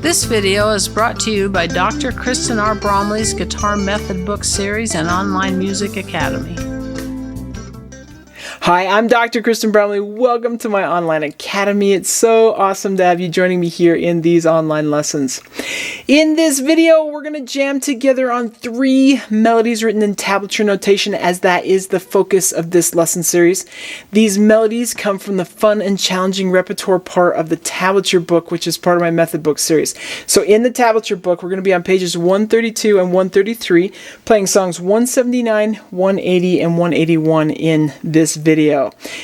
This video is brought to you by Dr. Kristen R. Bromley's Guitar Method Book Series and Online Music Academy. Hi, I'm Dr. Kristen Bromley. Welcome to my online academy. It's so awesome to have you joining me here in these online lessons. In this video, we're going to jam together on 3 melodies written in tablature notation, as that is the focus of this lesson series. These melodies come from the fun and challenging repertoire part of the Tablature Book, which is part of my method book series. So in the Tablature Book, we're going to be on pages 132 and 133, playing songs 179, 180, and 181 in this video.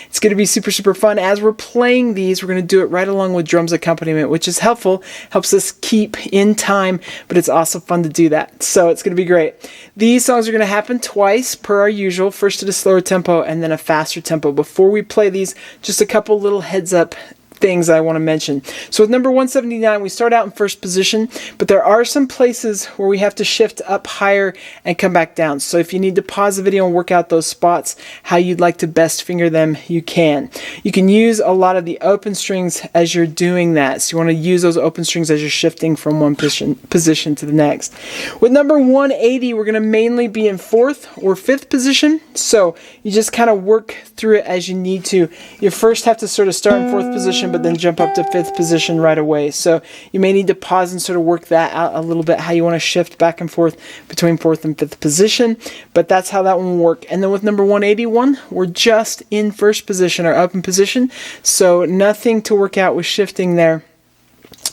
It's going to be super fun. As we're playing these, we're going to do it right along with drums accompaniment, which is helpful, helps us keep in time, but it's also fun to do that. So it's going to be great. These songs are going to happen twice per our usual, first at a slower tempo and then a faster tempo. Before we play these, just a couple little heads up things I want to mention. So with number 179, we start out in first position, but there are some places where we have to shift up higher and come back down. So if you need to pause the video and work out those spots, how you'd like to best finger them, you can. You can use a lot of the open strings as you're doing that. So you want to use those open strings as you're shifting from one position to the next. With number 180, we're going to mainly be in 4th or 5th position. So you just kind of work through it as you need to. You first have to sort of start in 4th position, but then jump up to 5th position right away. So you may need to pause and sort of work that out a little bit, how you want to shift back and forth between 4th and 5th position, but that's how that one will work. And then with number 181, we're just in 1st position or open position, so nothing to work out with shifting there.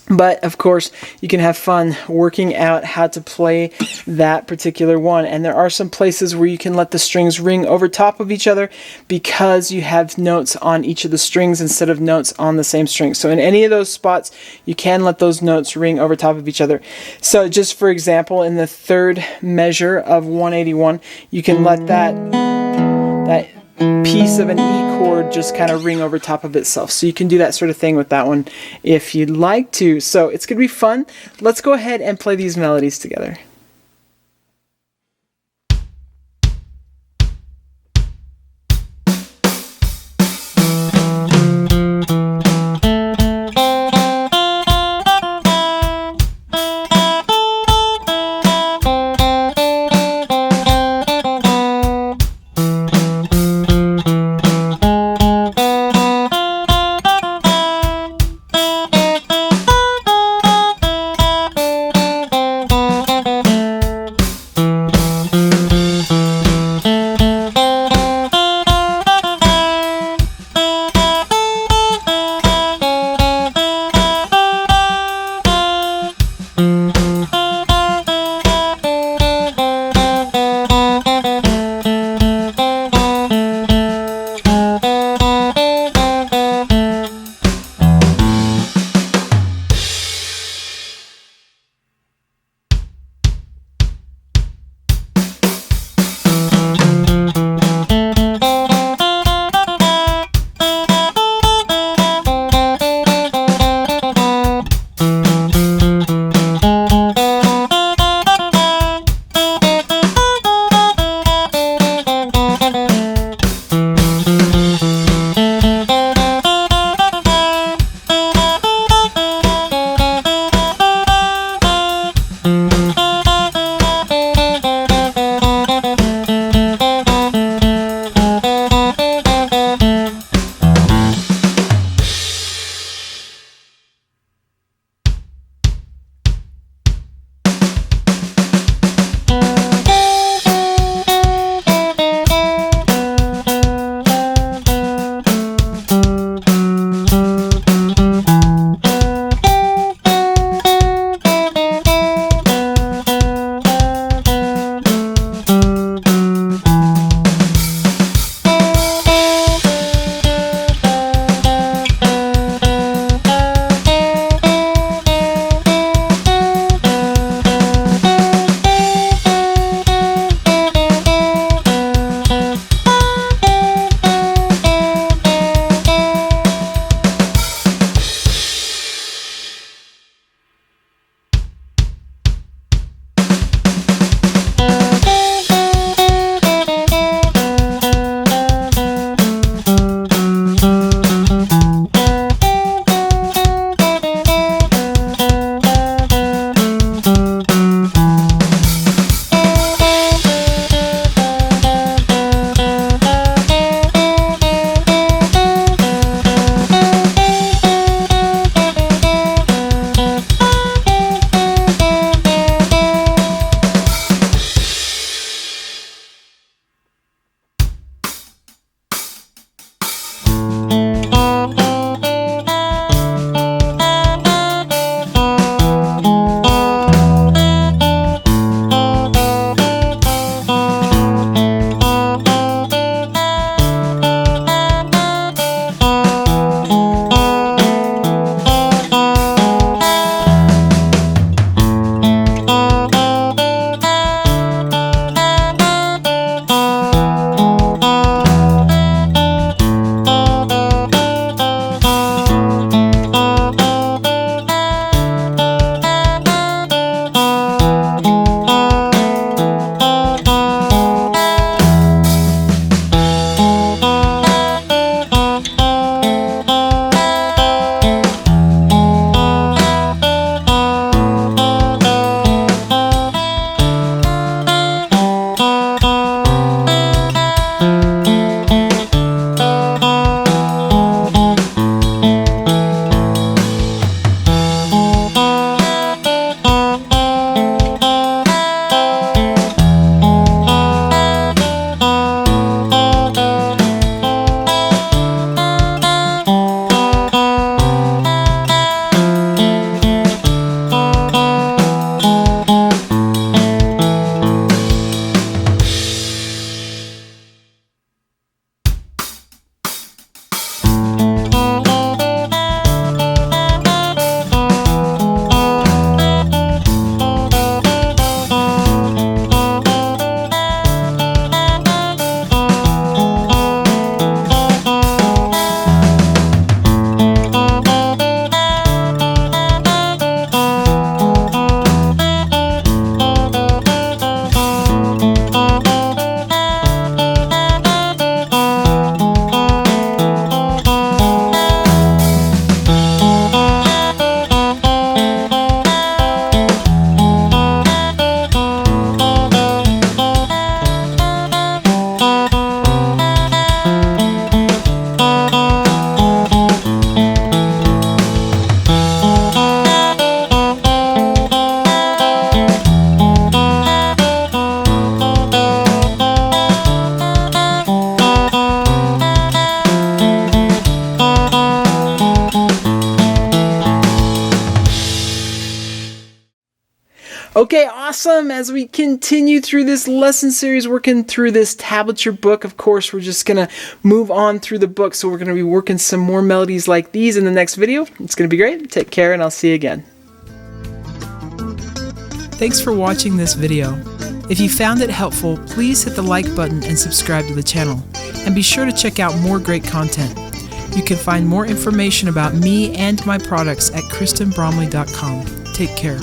But of course, you can have fun working out how to play that particular one. And there are some places where you can let the strings ring over top of each other because you have notes on each of the strings instead of notes on the same string. So in any of those spots, you can let those notes ring over top of each other. So just for example, in the 3rd measure of 181, you can let that piece of an E chord just kind of ring over top of itself. So you can do that sort of thing with that one if you'd like to. So it's going to be fun. Let's go ahead and play these melodies together. Okay, awesome. As we continue through this lesson series, working through this Tablature book, of course, we're just going to move on through the book. So we're going to be working some more melodies like these in the next video. It's going to be great. Take care, and I'll see you again. Thanks for watching this video. If you found it helpful, please hit the like button and subscribe to the channel. And be sure to check out more great content. You can find more information about me and my products at KristenBromley.com. Take care.